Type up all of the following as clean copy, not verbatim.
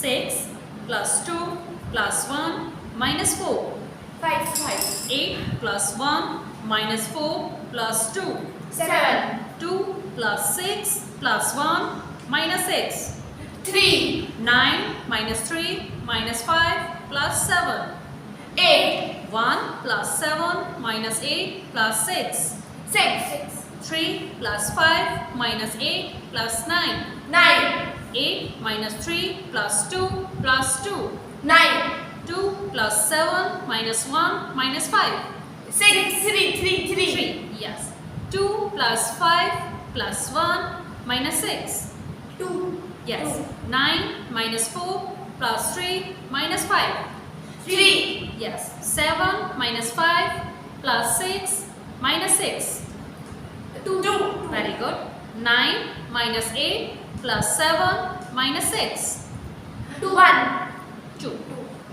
6 plus 2 plus 1 minus 4. 5. 8 plus 1 minus 4 plus 2. 7. 2 plus 6 plus 1 minus 6. 3. 9 minus 3 minus 5 plus 7. 8. 1 plus 7 minus 8 plus 6. 6. 3 plus 5 minus 8 plus 9. 9. 8 minus 3 plus 2 plus 2. 9. 2 plus 7 minus 1 minus 5. 6. 3. 3. Yes. 2 plus 5 plus 1 minus 6. 2. Yes. 9 minus 4 plus 3 minus 5. 3. Yes. 7 minus 5 plus 6 minus 6. 2. Very good. 9 minus 8 plus 7 minus 6. 1. 2.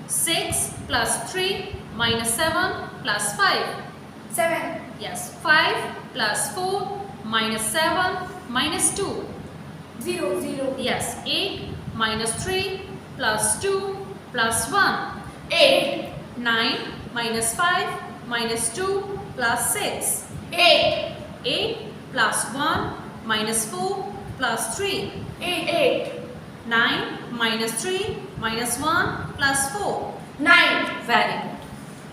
6 plus 3 minus 7 plus 5. 7. Yes. 5 plus 4 minus 7 minus 2. 0. Yes. 8 minus 3 plus 2 plus 1. 8. 9 minus 5 minus 2 plus 6. 8. 8 plus 1 minus 4 plus 3. 8. 9 minus 3 minus 1 plus 4. 9. Very good.